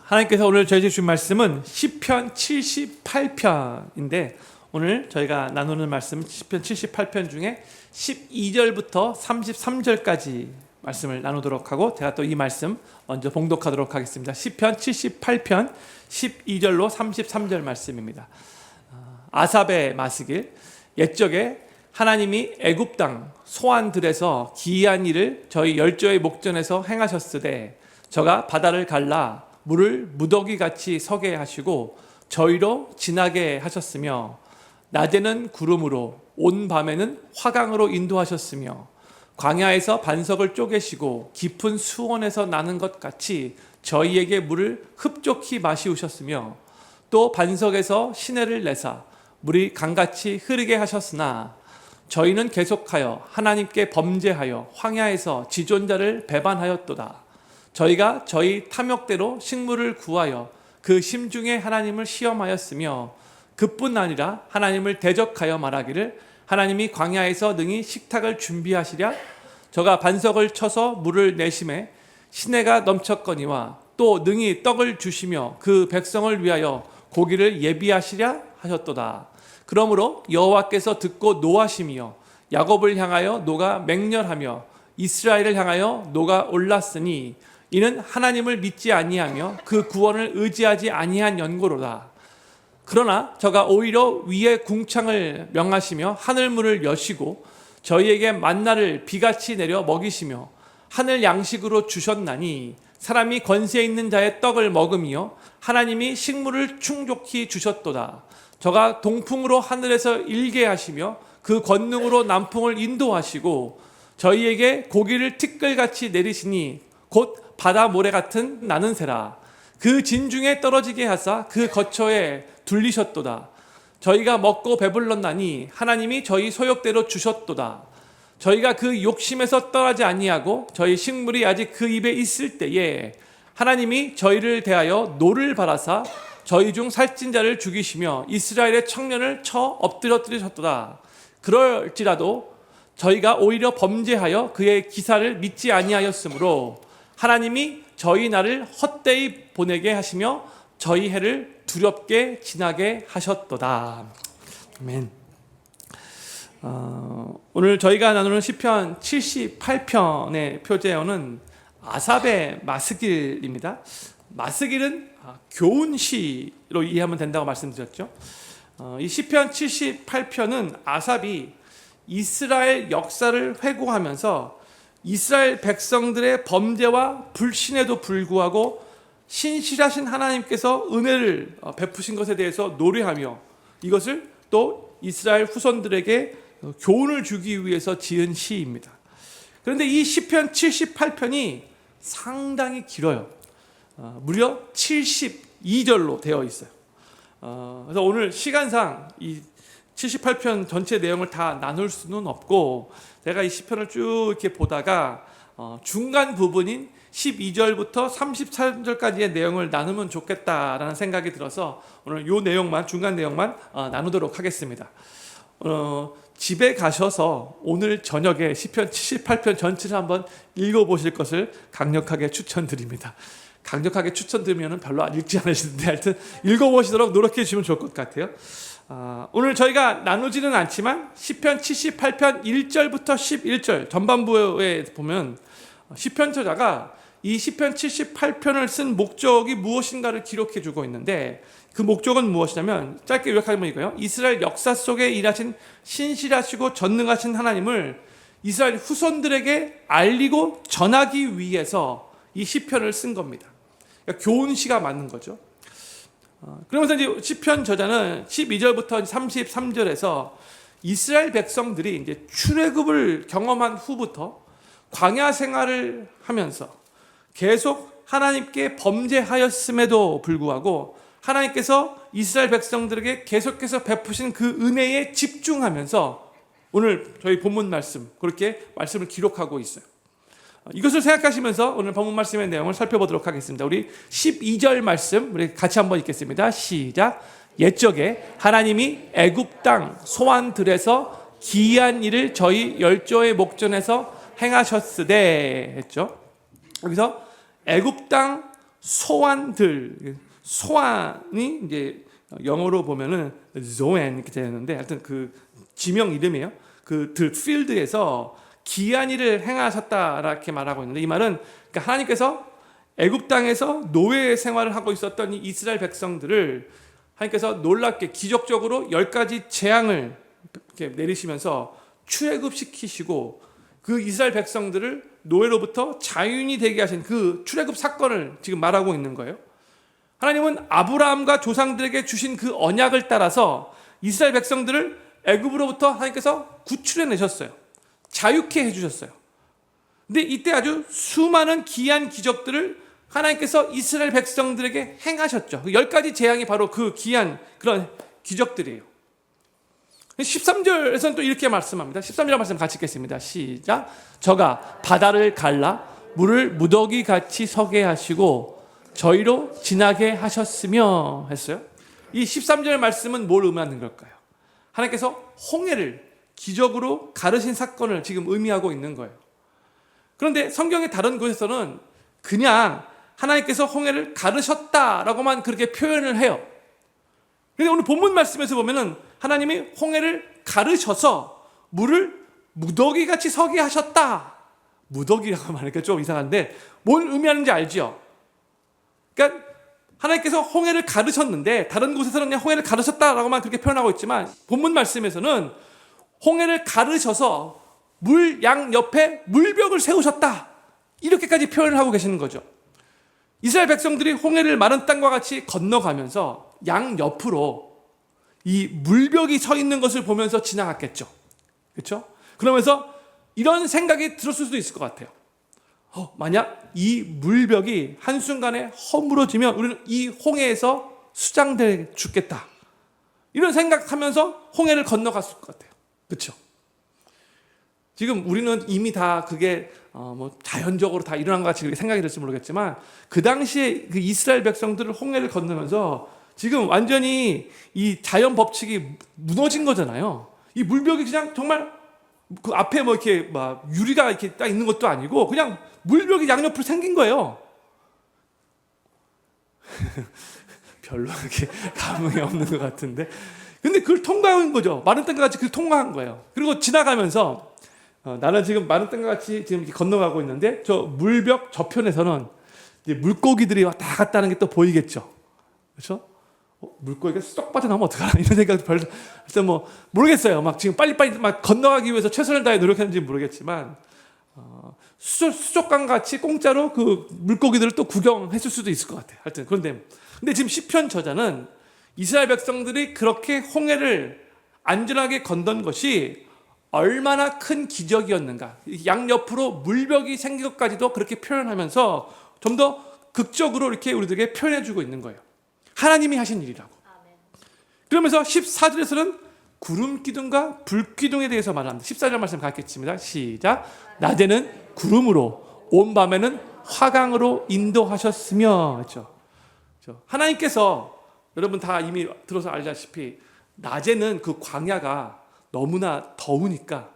하나님께서 오늘 저희 주신 말씀은 시편 78편인데 오늘 저희가 나누는 말씀 시편 78편 중에 12절부터 33절까지 말씀을 나누도록 하고 제가 또 이 말씀 먼저 봉독하도록 하겠습니다. 시편 78편 12절로 33절 말씀입니다. 아삽의 마스길. 옛적에 하나님이 애굽 땅 소안들에서 기이한 일을 저희 열조의 목전에서 행하셨으되 저가 바다를 갈라 물을 무더기같이 서게 하시고 저희로 지나게 하셨으며 낮에는 구름으로 온 밤에는 화강으로 인도하셨으며 광야에서 반석을 쪼개시고 깊은 수원에서 나는 것 같이 저희에게 물을 흡족히 마시우셨으며 또 반석에서 시내를 내사 물이 강같이 흐르게 하셨으나 저희는 계속하여 하나님께 범죄하여 황야에서 지존자를 배반하였도다. 저희가 저희 탐욕대로 식물을 구하여 그 심중에 하나님을 시험하였으며 그뿐 아니라 하나님을 대적하여 말하기를 하나님이 광야에서 능히 식탁을 준비하시랴. 저가 반석을 쳐서 물을 내심에 시내가 넘쳤거니와 또 능히 떡을 주시며 그 백성을 위하여 고기를 예비하시랴 하셨도다. 그러므로 여호와께서 듣고 노하시며 야곱을 향하여 노가 맹렬하며 이스라엘을 향하여 노가 올랐으니 이는 하나님을 믿지 아니하며 그 구원을 의지하지 아니한 연고로다. 그러나 저가 오히려 위에 궁창을 명하시며 하늘문을 여시고 저희에게 만나를 비같이 내려 먹이시며 하늘 양식으로 주셨나니 사람이 권세 있는 자의 떡을 먹으며 하나님이 식물을 충족히 주셨도다. 저가 동풍으로 하늘에서 일게 하시며 그 권능으로 남풍을 인도하시고 저희에게 고기를 티끌같이 내리시니 곧 바다 모래 같은 나는 새라. 그 진중에 떨어지게 하사 그 거처에 둘리셨도다. 저희가 먹고 배불렀나니 하나님이 저희 소욕대로 주셨도다. 저희가 그 욕심에서 떠나지 아니하고 저희 식물이 아직 그 입에 있을 때에 하나님이 저희를 대하여 노를 바라사 저희 중 살찐 자를 죽이시며 이스라엘의 청년을 쳐 엎드려뜨리셨도다. 그럴지라도 저희가 오히려 범죄하여 그의 기사를 믿지 아니하였으므로 하나님이 저희 날을 헛되이 보내게 하시며 저희 해를 두렵게 지나게 하셨도다. 아멘. 오늘 저희가 나누는 시편 78편의 표제어는 아삽의 마스길입니다. 마스길은 교훈시로 이해하면 된다고 말씀드렸죠. 이 시편 78편은 아삽이 이스라엘 역사를 회고하면서 이스라엘 백성들의 범죄와 불신에도 불구하고 신실하신 하나님께서 은혜를 베푸신 것에 대해서 노래하며 이것을 또 이스라엘 후손들에게 교훈을 주기 위해서 지은 시입니다. 그런데 이 시편 78편이 상당히 길어요. 무려 72절로 되어 있어요. 그래서 오늘 시간상 이 78편 전체 내용을 다 나눌 수는 없고 제가 이 시편을 쭉 이렇게 보다가 중간 부분인 12절부터 33절까지의 내용을 나누면 좋겠다라는 생각이 들어서 오늘 이 내용만 중간 내용만 나누도록 하겠습니다. 집에 가셔서 오늘 저녁에 시편 78편 전체를 한번 읽어보실 것을 강력하게 추천드립니다. 강력하게 추천드리면 별로 안 읽지 않으시는데 하여튼 읽어보시도록 노력해 주시면 좋을 것 같아요. 오늘 저희가 나누지는 않지만 시편 78편 1절부터 11절 전반부에 보면 시편 저자가 이 시편 78편을 쓴 목적이 무엇인가를 기록해 주고 있는데 그 목적은 무엇이냐면 짧게 요약하면 이거예요. 이스라엘 역사 속에 일하신 신실하시고 전능하신 하나님을 이스라엘 후손들에게 알리고 전하기 위해서 이 시편을 쓴 겁니다. 그러니까 교훈시가 맞는 거죠. 그러면서 이제 시편 저자는 12절부터 33절에서 이스라엘 백성들이 이제 출애굽을 경험한 후부터 광야 생활을 하면서 계속 하나님께 범죄하였음에도 불구하고 하나님께서 이스라엘 백성들에게 계속해서 베푸신 그 은혜에 집중하면서 오늘 저희 본문 말씀 그렇게 말씀을 기록하고 있어요. 이것을 생각하시면서 오늘 본문 말씀의 내용을 살펴보도록 하겠습니다. 우리 12절 말씀 우리 같이 한번 읽겠습니다. 시작. 옛적에 하나님이 애굽 땅 소안들에서 기이한 일을 저희 열조의 목전에서 행하셨으되 했죠. 여기서 애굽 땅 소환들, 소환이 이제 영어로 보면은 zoan 이렇게 되는데 하여튼 그 지명 이름이에요. 그 필드에서 기이한 일을 행하셨다 이렇게 말하고 있는데, 이 말은 그러니까 하나님께서 애굽 땅에서 노예 생활을 하고 있었던 이 이스라엘 백성들을 하나님께서 놀랍게 기적적으로 10가지 재앙을 이렇게 내리시면서 출애굽시키시고 그 이스라엘 백성들을 노예로부터 자유인이 되게 하신 그 출애굽 사건을 지금 말하고 있는 거예요. 하나님은 아브라함과 조상들에게 주신 그 언약을 따라서 이스라엘 백성들을 애굽으로부터 하나님께서 구출해 내셨어요. 자유케 해주셨어요. 근데 이때 아주 수많은 기이한 기적들을 하나님께서 이스라엘 백성들에게 행하셨죠. 10가지 재앙이 바로 그 기이한 그런 기적들이에요. 13절에서는 또 이렇게 말씀합니다. 13절 말씀 같이 읽겠습니다. 시작. 저가 바다를 갈라 물을 무더기 같이 서게 하시고 저희로 지나게 하셨으며 했어요. 이 13절 말씀은 뭘 의미하는 걸까요? 하나님께서 홍해를 기적으로 가르신 사건을 지금 의미하고 있는 거예요. 그런데 성경의 다른 곳에서는 그냥 하나님께서 홍해를 가르셨다라고만 그렇게 표현을 해요. 그런데 오늘 본문 말씀에서 보면은 하나님이 홍해를 가르셔서 물을 무더기같이 서게 하셨다. 무더기라고 말하니까 좀 이상한데 뭘 의미하는지 알죠? 그러니까 하나님께서 홍해를 가르셨는데 다른 곳에서는 그냥 홍해를 가르셨다라고만 그렇게 표현하고 있지만 본문 말씀에서는 홍해를 가르셔서 물 양 옆에 물벽을 세우셨다. 이렇게까지 표현을 하고 계시는 거죠. 이스라엘 백성들이 홍해를 마른 땅과 같이 건너가면서 양 옆으로 이 물벽이 서 있는 것을 보면서 지나갔겠죠. 그렇죠? 그러면서 이런 생각이 들었을 수도 있을 것 같아요. 만약 이 물벽이 한순간에 허물어지면 우리는 이 홍해에서 수장돼 죽겠다. 이런 생각하면서 홍해를 건너갔을 것 같아요. 그렇죠? 지금 우리는 이미 다 그게 뭐 자연적으로 다 일어난 것 같이 그렇게 생각이 될지 모르겠지만 그 당시에 그 이스라엘 백성들을 홍해를 건너면서 지금 완전히 이 자연 법칙이 무너진 거잖아요. 이 물벽이 그냥 정말 그 앞에 뭐 이렇게 막 유리가 이렇게 딱 있는 것도 아니고 그냥 물벽이 양옆으로 생긴 거예요. 별로 그렇게 감흥이 없는 것 같은데. 근데 그걸 통과한 거죠. 마른 땅과 같이 그걸 통과한 거예요. 그리고 지나가면서 나는 지금 마른 땅과 같이 지금 이렇게 건너가고 있는데 저 물벽 저편에서는 이제 물고기들이 왔다 갔다 하는 게 또 보이겠죠. 그렇죠? 물고기가 쏙 빠져나오면 어떡하나 이런 생각도 별로 뭐 모르겠어요. 막 지금 빨리빨리 막 건너가기 위해서 최선을 다해 노력했는지 모르겠지만 수족관 같이 공짜로 그 물고기들을 또 구경했을 수도 있을 것 같아요. 하여튼 근데 지금 시편 저자는 이스라엘 백성들이 그렇게 홍해를 안전하게 건넌 것이 얼마나 큰 기적이었는가. 양옆으로 물벽이 생긴 것까지도 그렇게 표현하면서 좀 더 극적으로 이렇게 우리들에게 표현해주고 있는 거예요. 하나님이 하신 일이라고. 그러면서 14절에서는 구름 기둥과 불 기둥에 대해서 말합니다. 14절 말씀 갖겠습니다. 시작. 낮에는 구름으로 온 밤에는 화강으로 인도하셨으며. 그렇죠? 하나님께서 여러분 다 이미 들어서 알다시피 낮에는 그 광야가 너무나 더우니까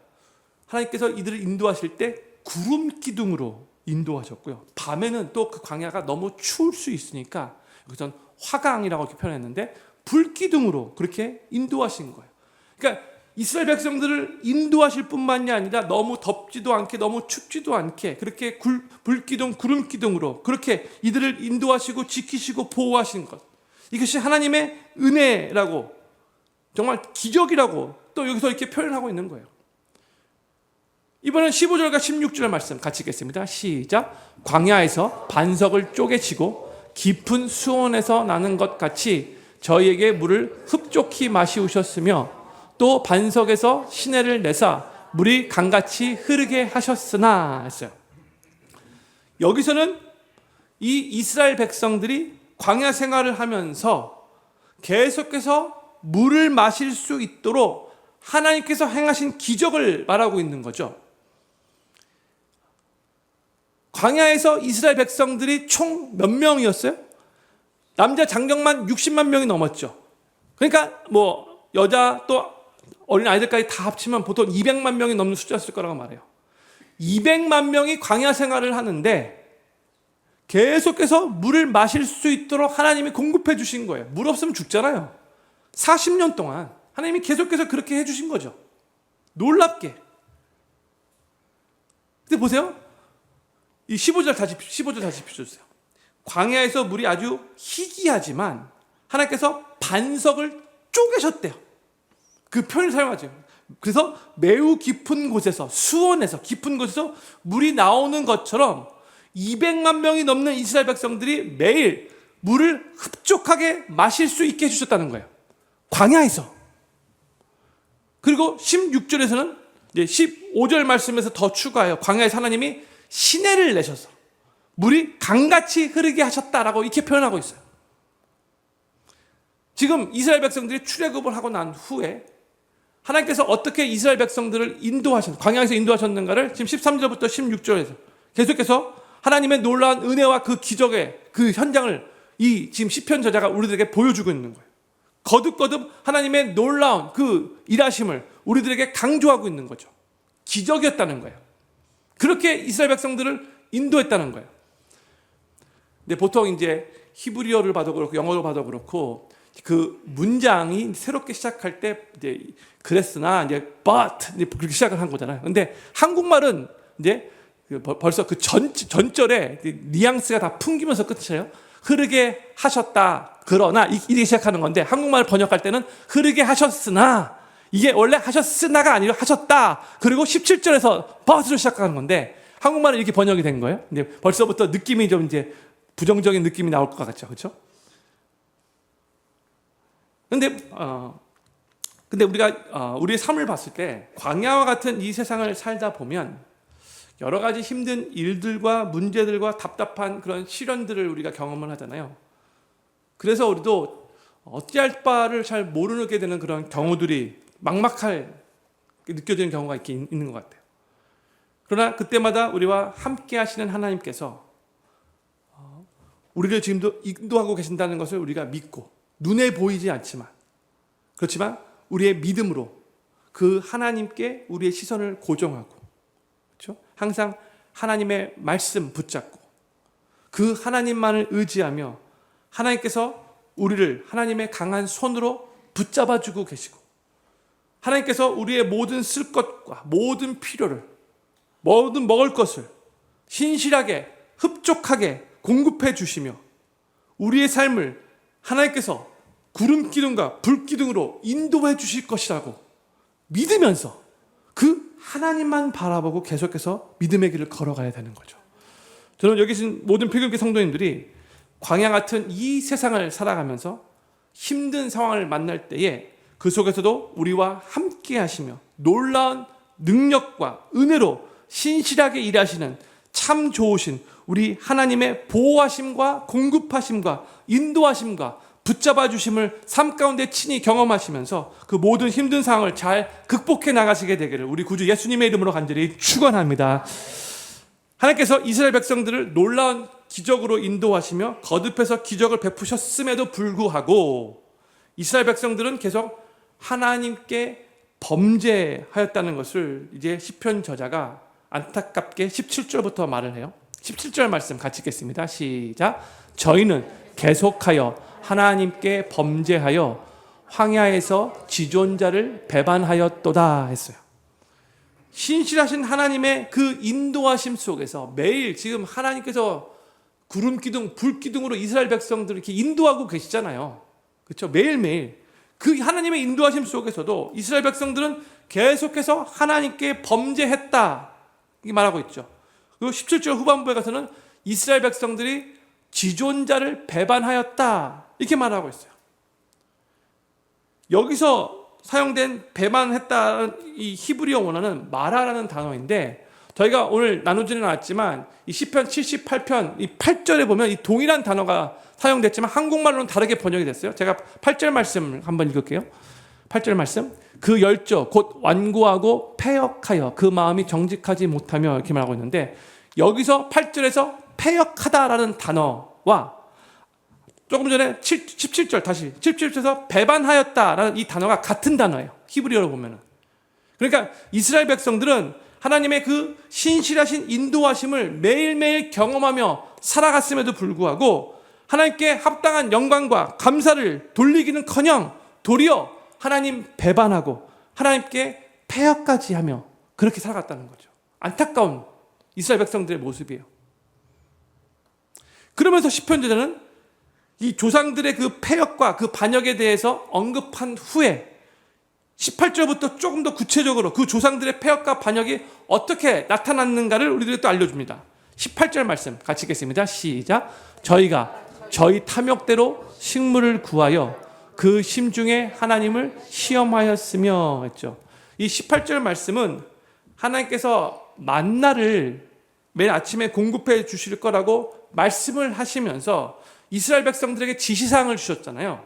하나님께서 이들을 인도하실 때 구름 기둥으로 인도하셨고요. 밤에는 또 그 광야가 너무 추울 수 있으니까 여기서는 화강이라고 이렇게 표현했는데 불기둥으로 그렇게 인도하신 거예요. 그러니까 이스라엘 백성들을 인도하실 뿐만이 아니라 너무 덥지도 않게 너무 춥지도 않게 그렇게 불기둥 구름기둥으로 그렇게 이들을 인도하시고 지키시고 보호하신 것, 이것이 하나님의 은혜라고 정말 기적이라고 또 여기서 이렇게 표현하고 있는 거예요. 이번엔 15절과 16절 말씀 같이 읽겠습니다. 시작. 광야에서 반석을 쪼개치고 깊은 수온에서 나는 것 같이 저희에게 물을 흡족히 마시우셨으며 또 반석에서 시내를 내사 물이 강같이 흐르게 하셨으나 했어요. 여기서는 이 이스라엘 백성들이 광야 생활을 하면서 계속해서 물을 마실 수 있도록 하나님께서 행하신 기적을 말하고 있는 거죠. 광야에서 이스라엘 백성들이 총 몇 명이었어요? 남자 장정만 60만 명이 넘었죠. 그러니까 뭐 여자 또 어린 아이들까지 다 합치면 보통 200만 명이 넘는 숫자였을 거라고 말해요. 200만 명이 광야 생활을 하는데 계속해서 물을 마실 수 있도록 하나님이 공급해 주신 거예요. 물 없으면 죽잖아요. 40년 동안 하나님이 계속해서 그렇게 해주신 거죠. 놀랍게. 근데 보세요. 이 15절 다시 비춰주세요. 광야에서 물이 아주 희귀하지만 하나님께서 반석을 쪼개셨대요. 그 표현을 사용하죠. 그래서 매우 깊은 곳에서, 수온에서 깊은 곳에서 물이 나오는 것처럼 200만 명이 넘는 이스라엘 백성들이 매일 물을 흡족하게 마실 수 있게 해주셨다는 거예요. 광야에서. 그리고 16절에서는 이제 15절 말씀에서 더 추가해요. 광야에서 하나님이 시내를 내셔서 물이 강같이 흐르게 하셨다라고 이렇게 표현하고 있어요. 지금 이스라엘 백성들이 출애굽을 하고 난 후에 하나님께서 어떻게 이스라엘 백성들을 광야에서 인도하셨는가를 지금 13절부터 16절에서 계속해서 하나님의 놀라운 은혜와 그 기적의 그 현장을 이 지금 시편 저자가 우리들에게 보여주고 있는 거예요. 거듭거듭 하나님의 놀라운 그 일하심을 우리들에게 강조하고 있는 거죠. 기적이었다는 거예요. 그렇게 이스라엘 백성들을 인도했다는 거예요. 근데 보통 이제 히브리어를 봐도 그렇고 영어를 봐도 그렇고 그 문장이 새롭게 시작할 때 이제 그랬으나 이제 but 이제 그렇게 시작을 한 거잖아요. 근데 한국말은 이제 벌써 그 전절에 뉘앙스가 다 풍기면서 끝이에요. 흐르게 하셨다. 그러나 이렇게 시작하는 건데 한국말 번역할 때는 흐르게 하셨으나 이게 원래 하셨으나가 아니라 하셨다. 그리고 17절에서 but로 시작하는 건데 한국말은 이렇게 번역이 된 거예요. 근데 벌써부터 느낌이 좀 이제 부정적인 느낌이 나올 것 같죠. 그렇죠? 근데 우리가 우리의 삶을 봤을 때 광야와 같은 이 세상을 살다 보면 여러 가지 힘든 일들과 문제들과 답답한 그런 시련들을 우리가 경험을 하잖아요. 그래서 우리도 어찌할 바를 잘 모르게 되는 그런 경우들이 막막하게 느껴지는 경우가 있는 것 같아요. 그러나 그때마다 우리와 함께 하시는 하나님께서 우리를 지금도 인도하고 계신다는 것을 우리가 믿고 눈에 보이지 않지만 그렇지만 우리의 믿음으로 그 하나님께 우리의 시선을 고정하고 그렇죠? 항상 하나님의 말씀 붙잡고 그 하나님만을 의지하며 하나님께서 우리를 하나님의 강한 손으로 붙잡아주고 계시고 하나님께서 우리의 모든 쓸 것과 모든 필요를 모든 먹을 것을 신실하게 흡족하게 공급해 주시며 우리의 삶을 하나님께서 구름 기둥과 불 기둥으로 인도해 주실 것이라고 믿으면서 그 하나님만 바라보고 계속해서 믿음의 길을 걸어가야 되는 거죠. 저는 여기 계신 모든 필교계 성도님들이 광야 같은 이 세상을 살아가면서 힘든 상황을 만날 때에 그 속에서도 우리와 함께 하시며 놀라운 능력과 은혜로 신실하게 일하시는 참 좋으신 우리 하나님의 보호하심과 공급하심과 인도하심과 붙잡아 주심을 삶 가운데 친히 경험하시면서 그 모든 힘든 상황을 잘 극복해 나가시게 되기를 우리 구주 예수님의 이름으로 간절히 축원합니다. 하나님께서 이스라엘 백성들을 놀라운 기적으로 인도하시며 거듭해서 기적을 베푸셨음에도 불구하고 이스라엘 백성들은 계속 하나님께 범죄하였다는 것을 이제 시편 저자가 안타깝게 17절부터 말을 해요. 17절 말씀 같이 읽겠습니다. 시작. 저희는 계속하여 하나님께 범죄하여 황야에서 지존자를 배반하였도다 했어요. 신실하신 하나님의 그 인도하심 속에서 매일 지금 하나님께서 구름 기둥, 불 기둥으로 이스라엘 백성들을 이렇게 인도하고 계시잖아요. 그렇죠? 매일매일 그 하나님의 인도하심 속에서도 이스라엘 백성들은 계속해서 하나님께 범죄했다 이렇게 말하고 있죠. 그리고 17절 후반부에 가서는 이스라엘 백성들이 지존자를 배반하였다 이렇게 말하고 있어요. 여기서 사용된 배반했다는 이 히브리어 원어는 마라라는 단어인데 저희가 오늘 나누지는 않았지만 이 시편 78편 이 8절에 보면 이 동일한 단어가 사용됐지만 한국말로는 다르게 번역이 됐어요. 제가 8절 말씀 한번 읽을게요. 8절 말씀. 그 열조 곧 완고하고 패역하여 그 마음이 정직하지 못하며 이렇게 말하고 있는데 여기서 8절에서 패역하다라는 단어와 조금 전에 17절 다시 17절에서 배반하였다라는 이 단어가 같은 단어예요. 히브리어로 보면은. 그러니까 이스라엘 백성들은 하나님의 그 신실하신 인도하심을 매일매일 경험하며 살아갔음에도 불구하고 하나님께 합당한 영광과 감사를 돌리기는커녕 도리어 하나님 배반하고 하나님께 폐역까지 하며 그렇게 살아갔다는 거죠. 안타까운 이스라엘 백성들의 모습이에요. 그러면서 시편저자는 이 조상들의 그 폐역과 그 반역에 대해서 언급한 후에 18절부터 조금 더 구체적으로 그 조상들의 폐역과 반역이 어떻게 나타났는가를 우리들에게 또 알려줍니다. 18절 말씀 같이 읽겠습니다. 시작. 저희가 저희 탐욕대로 식물을 구하여 그 심중에 하나님을 시험하였으며 했죠. 이 18절 말씀은 하나님께서 만나를 매일 아침에 공급해 주실 거라고 말씀을 하시면서 이스라엘 백성들에게 지시사항을 주셨잖아요.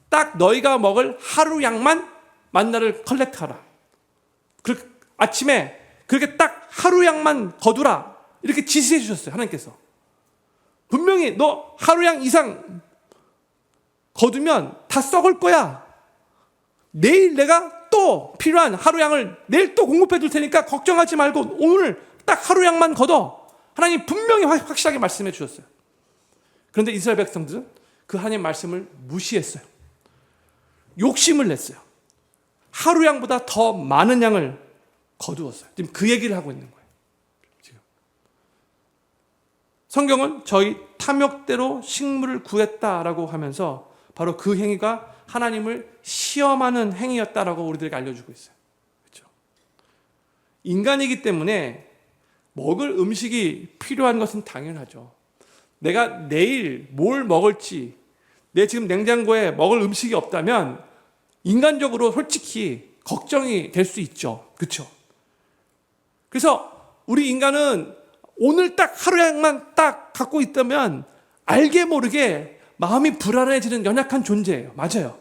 딱 너희가 먹을 하루 양만 만나를 컬렉트하라. 아침에 그렇게 딱 하루 양만 거두라. 이렇게 지시해 주셨어요. 하나님께서. 분명히 너 하루 양 이상 거두면 다 썩을 거야. 내일 내가 또 필요한 하루 양을 내일 또 공급해 줄 테니까 걱정하지 말고 오늘 딱 하루 양만 거둬. 하나님 분명히 확실하게 말씀해 주셨어요. 그런데 이스라엘 백성들은 그 하나님 말씀을 무시했어요. 욕심을 냈어요. 하루 양보다 더 많은 양을 거두었어요. 지금 그 얘기를 하고 있는 거예요. 지금 성경은 저희 탐욕대로 식물을 구했다라고 하면서 바로 그 행위가 하나님을 시험하는 행위였다라고 우리들에게 알려주고 있어요. 그렇죠? 인간이기 때문에 먹을 음식이 필요한 것은 당연하죠. 내가 내일 뭘 먹을지, 내 지금 냉장고에 먹을 음식이 없다면 인간적으로 솔직히 걱정이 될 수 있죠. 그렇죠? 그래서 우리 인간은 오늘 딱 하루 양만 딱 갖고 있다면 알게 모르게 마음이 불안해지는 연약한 존재예요. 맞아요.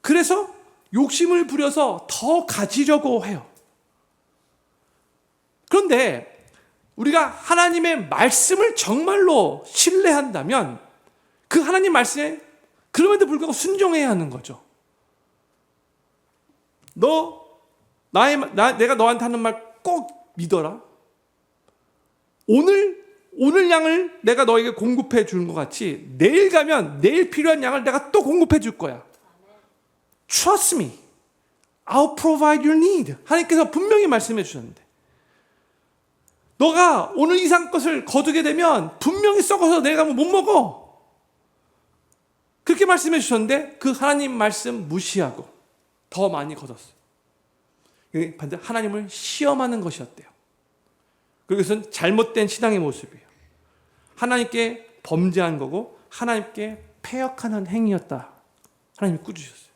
그래서 욕심을 부려서 더 가지려고 해요. 그런데 우리가 하나님의 말씀을 정말로 신뢰한다면 그 하나님 말씀에 그럼에도 불구하고 순종해야 하는 거죠. 내가 너한테 하는 말 꼭 믿어라. 오늘 양을 내가 너에게 공급해 주는 것 같이 내일 가면 내일 필요한 양을 내가 또 공급해 줄 거야. Trust me. I'll provide your need. 하나님께서 분명히 말씀해 주셨는데 너가 오늘 이상 것을 거두게 되면 분명히 썩어서 내일 가면 못 먹어. 그렇게 말씀해 주셨는데 그 하나님 말씀 무시하고 더 많이 거뒀어요. 반대로 하나님을 시험하는 것이었대요. 그리고 이것은 잘못된 신앙의 모습이에요. 하나님께 범죄한 거고 하나님께 패역하는 행위였다. 하나님이 꾸짖으셨어요.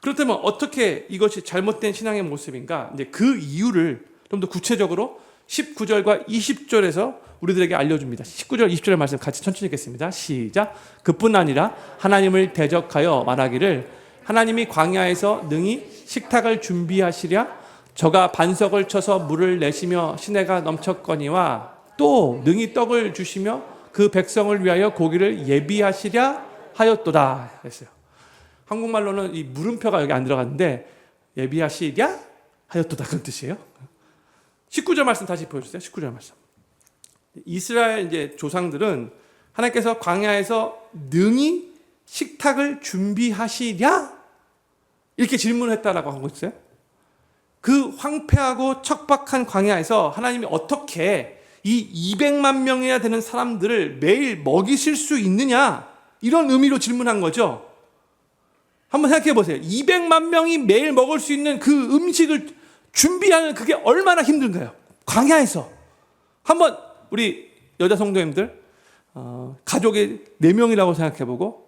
그렇다면 어떻게 이것이 잘못된 신앙의 모습인가? 이제 그 이유를 좀 더 구체적으로 19절과 20절에서 우리들에게 알려줍니다. 19절, 20절의 말씀 같이 천천히 읽겠습니다. 시작. 그뿐 아니라 하나님을 대적하여 말하기를 하나님이 광야에서 능히 식탁을 준비하시랴 저가 반석을 쳐서 물을 내시며 시내가 넘쳤거니와 또 능히 떡을 주시며 그 백성을 위하여 고기를 예비하시랴 하였도다 했어요. 한국말로는 이 물음표가 여기 안 들어갔는데 예비하시랴 하였도다 그런 뜻이에요. 19절 말씀 다시 보여주세요. 19절 말씀. 이스라엘 이제 조상들은 하나님께서 광야에서 능히 식탁을 준비하시랴 이렇게 질문했다라고 하고 있어요. 그 황폐하고 척박한 광야에서 하나님이 어떻게 이 200만 명이나 되는 사람들을 매일 먹이실 수 있느냐 이런 의미로 질문한 거죠. 한번 생각해 보세요. 200만 명이 매일 먹을 수 있는 그 음식을 준비하는 그게 얼마나 힘든가요? 광야에서. 한번 우리 여자 성도님들 가족이 4명이라고 생각해보고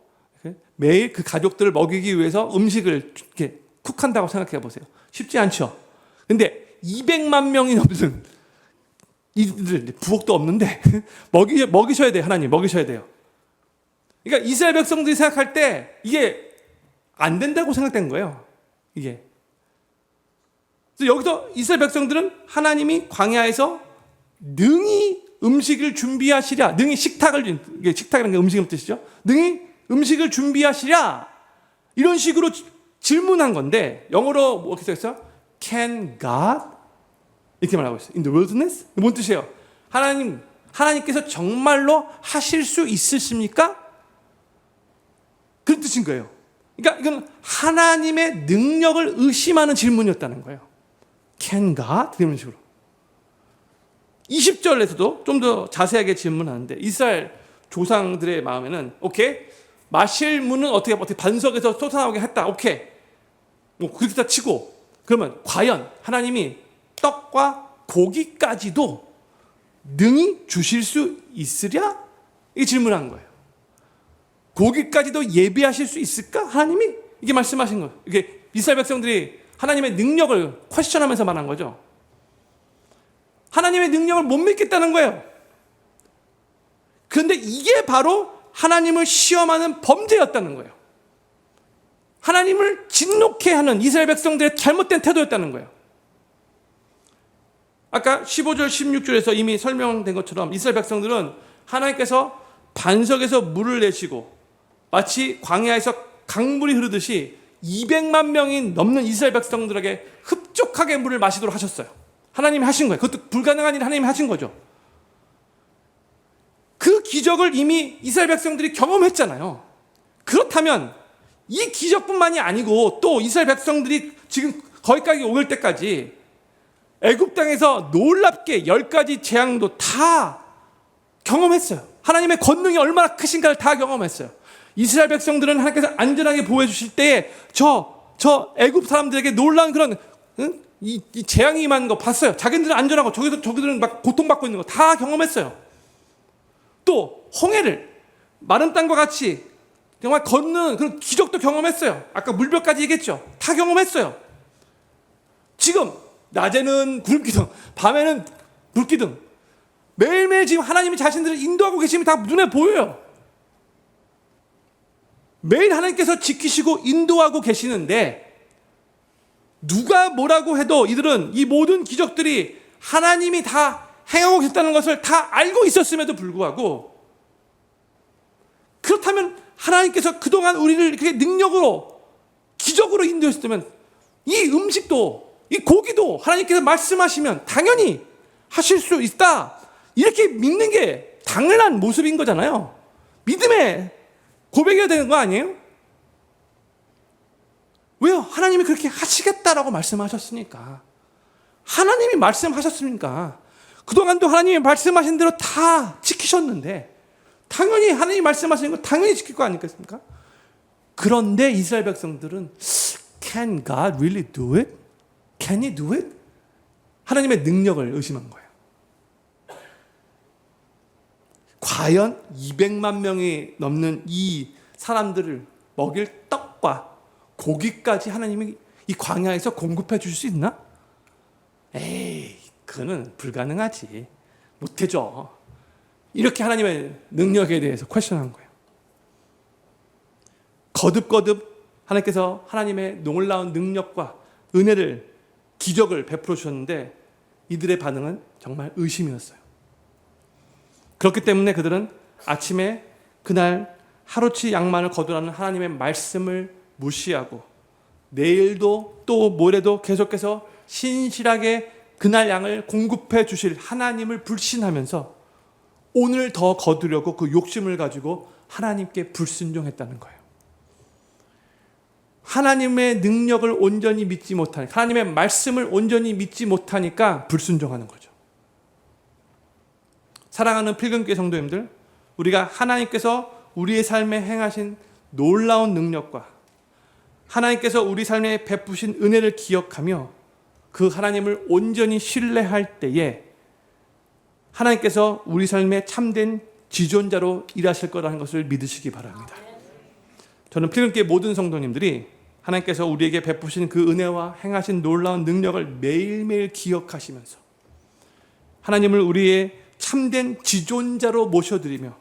매일 그 가족들을 먹이기 위해서 음식을 이렇게 쿡한다고 생각해 보세요. 쉽지 않죠. 근데 200만 명이 넘는 이들 부엌도 없는데 먹이셔야 돼요. 하나님 먹이셔야 돼요. 그러니까 이스라엘 백성들이 생각할 때 이게 안 된다고 생각된 거예요. 이게. 그래서 여기서 이스라엘 백성들은 하나님이 광야에서 능히 음식을 준비하시랴. 능히 식탁이라는 게 음식의 뜻이죠. 능히 음식을 준비하시랴. 이런 식으로 질문한 건데 영어로 뭐 이렇게 써있어요? Can God? 이렇게 말하고 있어요. In the wilderness? 뭔 뜻이에요? 하나님께서 정말로 하실 수 있으십니까? 그런 뜻인 거예요. 그러니까 이건 하나님의 능력을 의심하는 질문이었다는 거예요. Can God? 이런 식으로. 20절에서도 좀 더 자세하게 질문하는데 이스라엘 조상들의 마음에는 오케이, 마실 물은 어떻게 반석에서 쏟아나오게 했다. 오케이, 뭐 그렇게 다 치고, 그러면 과연 하나님이 떡과 고기까지도 능히 주실 수 있으랴? 이 질문한 거예요. 고기까지도 예비하실 수 있을까? 하나님이 이게 말씀하신 거예요. 이게 이스라엘 백성들이 하나님의 능력을 퀘스천하면서 말한 거죠. 하나님의 능력을 못 믿겠다는 거예요. 그런데 이게 바로 하나님을 시험하는 범죄였다는 거예요. 하나님을 진노케 하는 이스라엘 백성들의 잘못된 태도였다는 거예요. 아까 15절 16절에서 이미 설명된 것처럼 이스라엘 백성들은 하나님께서 반석에서 물을 내시고 마치 광야에서 강물이 흐르듯이 200만 명이 넘는 이스라엘 백성들에게 흡족하게 물을 마시도록 하셨어요. 하나님이 하신 거예요. 그것도 불가능한 일 하나님이 하신 거죠. 그 기적을 이미 이스라엘 백성들이 경험했잖아요. 그렇다면 이 기적뿐만이 아니고 또 이스라엘 백성들이 지금 거기까지 올 때까지 애굽 땅에서 놀랍게 10가지 재앙도 다 경험했어요. 하나님의 권능이 얼마나 크신가를 다 경험했어요. 이스라엘 백성들은 하나님께서 안전하게 보호해 주실 때에 저 애굽 사람들에게 놀라운 그런 이 재앙이 임하는 거 봤어요. 자기들은 안전하고 저기들은 막 고통받고 있는 거 다 경험했어요. 또 홍해를 마른 땅과 같이 정말 걷는 그런 기적도 경험했어요. 아까 물벽까지 얘기했죠. 다 경험했어요. 지금 낮에는 구름기둥, 밤에는 불기둥, 매일매일 지금 하나님이 자신들을 인도하고 계심이 다 눈에 보여요. 매일 하나님께서 지키시고 인도하고 계시는데 누가 뭐라고 해도 이들은 이 모든 기적들이 하나님이 다 행하고 계셨다는 것을 다 알고 있었음에도 불구하고, 그렇다면 하나님께서 그동안 우리를 그렇게 능력으로 기적으로 인도했다면 이 음식도 이 고기도 하나님께서 말씀하시면 당연히 하실 수 있다, 이렇게 믿는 게 당연한 모습인 거잖아요. 믿음의 고백이어야 되는 거 아니에요? 왜요? 하나님이 그렇게 하시겠다라고 말씀하셨으니까. 하나님이 말씀하셨으니까. 그동안도 하나님이 말씀하신 대로 다 지키셨는데 당연히 하나님이 말씀하시는 거 당연히 지킬 거 아니겠습니까? 그런데 이스라엘 백성들은 Can God really do it? Can He do it? 하나님의 능력을 의심한 거예요. 과연 200만 명이 넘는 이 사람들을 먹일 떡과 고기까지 하나님이 이 광야에서 공급해 주실 수 있나? 에이, 그거는 불가능하지. 못해줘. 이렇게 하나님의 능력에 대해서 퀘스천한 거예요. 거듭거듭 하나님께서 하나님의 놀라운 능력과 은혜를, 기적을 베풀어 주셨는데 이들의 반응은 정말 의심이었어요. 그렇기 때문에 그들은 아침에 그날 하루치 양만을 거두라는 하나님의 말씀을 무시하고 내일도 또 모레도 계속해서 신실하게 그날 양을 공급해 주실 하나님을 불신하면서 오늘 더 거두려고 그 욕심을 가지고 하나님께 불순종했다는 거예요. 하나님의 능력을 온전히 믿지 못하니까, 하나님의 말씀을 온전히 믿지 못하니까 불순종하는 거죠. 사랑하는 필금교회 성도님들, 우리가 하나님께서 우리의 삶에 행하신 놀라운 능력과 하나님께서 우리 삶에 베푸신 은혜를 기억하며 그 하나님을 온전히 신뢰할 때에 하나님께서 우리 삶에 참된 지존자로 일하실 거라는 것을 믿으시기 바랍니다. 저는 필금교회 모든 성도님들이 하나님께서 우리에게 베푸신 그 은혜와 행하신 놀라운 능력을 매일매일 기억하시면서 하나님을 우리의 참된 지존자로 모셔드리며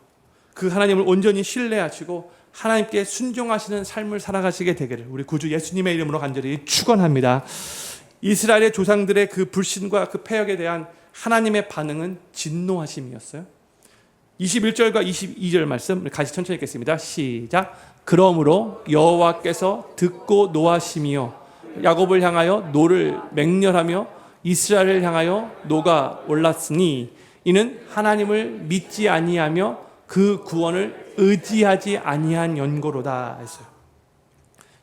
그 하나님을 온전히 신뢰하시고 하나님께 순종하시는 삶을 살아가시게 되기를 우리 구주 예수님의 이름으로 간절히 축원합니다. 이스라엘의 조상들의 그 불신과 그 패역에 대한 하나님의 반응은 진노하심이었어요. 21절과 22절 말씀 같이 천천히 읽겠습니다. 시작. 그러므로 여호와께서 듣고 노하심이요 야곱을 향하여 노를 맹렬하며 이스라엘을 향하여 노가 올랐으니 이는 하나님을 믿지 아니하며 그 구원을 의지하지 아니한 연고로다 했어요.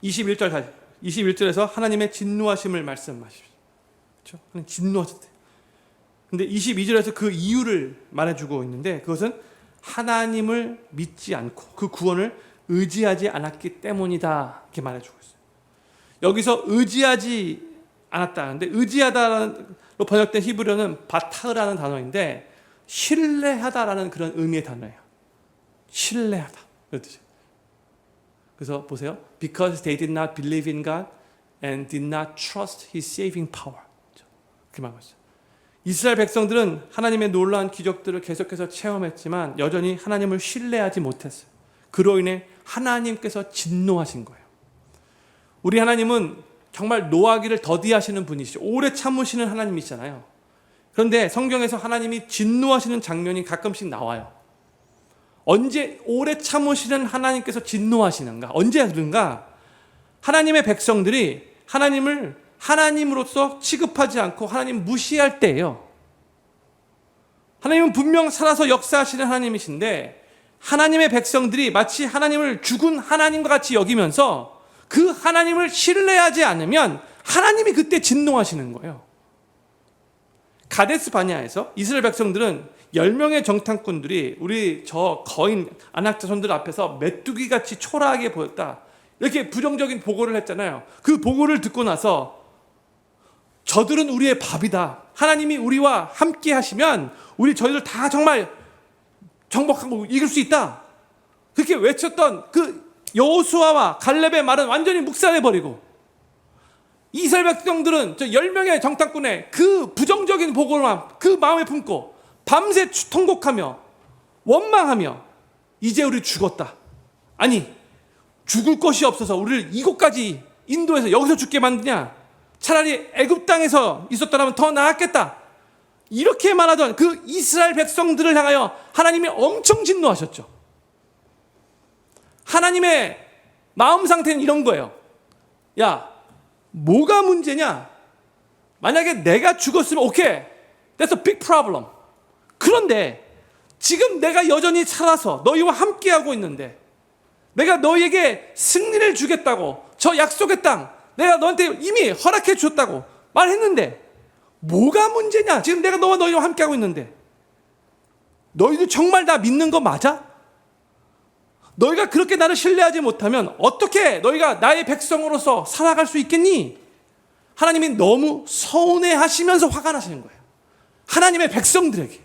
21절에서 하나님의 진노하심을 말씀하십시오. 그렇죠? 하나님 진노하셨대요. 근데 22절에서 그 이유를 말해주고 있는데 그것은 하나님을 믿지 않고 그 구원을 의지하지 않았기 때문이다 이렇게 말해주고 있어요. 여기서 의지하지 않았다는데 의지하다로 번역된 히브리어는 바타르라는 단어인데 신뢰하다라는 그런 의미의 단어예요. 신뢰하다 이런 뜻이에요. 그래서 보세요. Because they did not believe in God and did not trust His saving power. 그렇게 말하고 있어요. 이스라엘 백성들은 하나님의 놀라운 기적들을 계속해서 체험했지만 여전히 하나님을 신뢰하지 못했어요. 그로 인해 하나님께서 진노하신 거예요. 우리 하나님은 정말 노하기를 더디하시는 분이시죠. 오래 참으시는 하나님이시잖아요. 그런데 성경에서 하나님이 진노하시는 장면이 가끔씩 나와요. 언제 오래 참으시는 하나님께서 진노하시는가? 언제 그런가? 하나님의 백성들이 하나님을 하나님으로서 취급하지 않고 하나님 무시할 때예요. 하나님은 분명 살아서 역사하시는 하나님이신데 하나님의 백성들이 마치 하나님을 죽은 하나님과 같이 여기면서 그 하나님을 신뢰하지 않으면 하나님이 그때 진노하시는 거예요. 가데스 바네아에서 이스라엘 백성들은 10명의 정탐꾼들이 우리 저 거인 아낙 자손들 앞에서 메뚜기 같이 초라하게 보였다. 이렇게 부정적인 보고를 했잖아요. 그 보고를 듣고 나서 저들은 우리의 밥이다. 하나님이 우리와 함께 하시면 저희들 다 정말 정복하고 이길 수 있다. 그렇게 외쳤던 그 여호수아와 갈렙의 말은 완전히 묵살해버리고 이스라엘 백성들은 저 10명의 정탐꾼의 그 부정적인 보고만 그 마음에 품고 밤새 통곡하며 원망하며 이제 우리 죽었다. 아니 죽을 것이 없어서 우리를 이곳까지 인도해서 여기서 죽게 만드냐. 차라리 애굽 땅에서 있었더라면 더 나았겠다. 이렇게 말하던 그 이스라엘 백성들을 향하여 하나님이 엄청 진노하셨죠. 하나님의 마음 상태는 이런 거예요. 야, 뭐가 문제냐? 만약에 내가 죽었으면 오케이, that's a big problem. 그런데 지금 내가 여전히 살아서 너희와 함께하고 있는데 내가 너희에게 승리를 주겠다고 저 약속의 땅 내가 너한테 이미 허락해 줬다고 말했는데 뭐가 문제냐? 지금 내가 너희와 함께하고 있는데 너희들 정말 나 믿는 거 맞아? 너희가 그렇게 나를 신뢰하지 못하면 어떻게 너희가 나의 백성으로서 살아갈 수 있겠니? 하나님이 너무 서운해하시면서 화가 나시는 거예요. 하나님의 백성들에게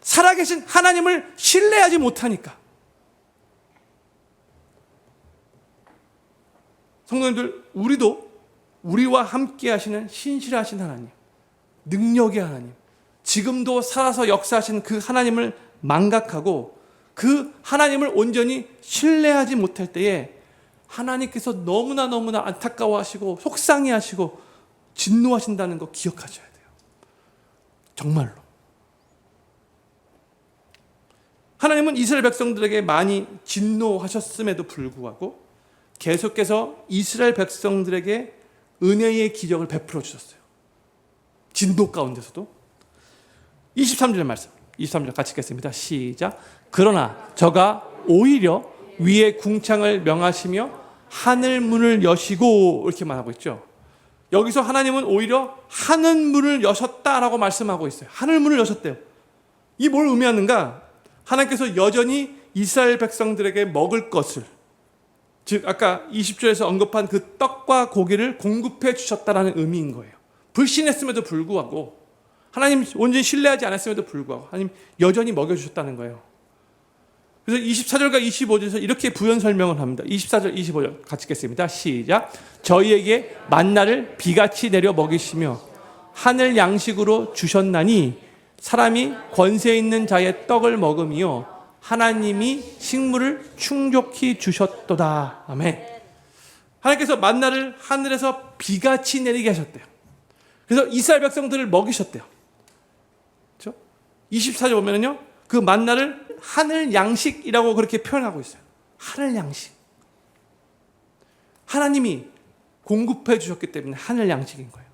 살아계신 하나님을 신뢰하지 못하니까. 성도님들, 우리도 우리와 함께 하시는 신실하신 하나님, 능력의 하나님, 지금도 살아서 역사하시는 그 하나님을 망각하고 그 하나님을 온전히 신뢰하지 못할 때에 하나님께서 너무나 안타까워하시고 속상해하시고 진노하신다는 거 기억하셔야 돼요. 정말로. 하나님은 이스라엘 백성들에게 많이 진노하셨음에도 불구하고 계속해서 이스라엘 백성들에게 은혜의 기적을 베풀어 주셨어요. 진노 가운데서도. 23절 말씀, 23절 같이 읽겠습니다. 시작. 그러나 저가 오히려 위의 궁창을 명하시며 하늘 문을 여시고 이렇게 말하고 있죠. 여기서 하나님은 오히려 하늘 문을 여셨다라고 말씀하고 있어요. 하늘 문을 여셨대요. 이 뭘 의미하는가? 하나님께서 여전히 이스라엘 백성들에게 먹을 것을, 즉 아까 20절에서 언급한 그 떡과 고기를 공급해 주셨다라는 의미인 거예요. 불신했음에도 불구하고 하나님 온전히 신뢰하지 않았음에도 불구하고 하나님 여전히 먹여주셨다는 거예요. 그래서 24절과 25절에서 이렇게 부연 설명을 합니다. 24절, 25절 같이 읽겠습니다. 시작. 저희에게 만나를 비같이 내려 먹이시며 하늘 양식으로 주셨나니 사람이 권세 있는 자의 떡을 먹으며 하나님이 식물을 충족히 주셨도다. 아멘. 하나님께서 만나를 하늘에서 비같이 내리게 하셨대요. 그래서 이스라엘 백성들을 먹이셨대요. 그렇죠? 24절 보면은요, 그 만나를 하늘 양식이라고 그렇게 표현하고 있어요. 하늘 양식. 하나님이 공급해 주셨기 때문에 하늘 양식인 거예요.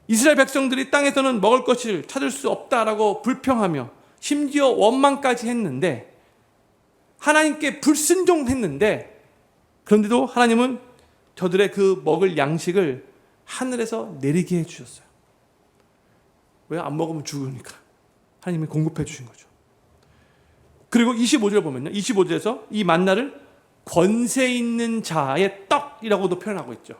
이스라엘 백성들이 땅에서는 먹을 것을 찾을 수 없다라고 불평하며 심지어 원망까지 했는데, 하나님께 불순종했는데, 그런데도 하나님은 저들의 그 먹을 양식을 하늘에서 내리게 해주셨어요. 왜? 안 먹으면 죽으니까 하나님이 공급해 주신 거죠. 그리고 25절 보면요, 25절에서 이 만나를 권세 있는 자의 떡이라고도 표현하고 있죠.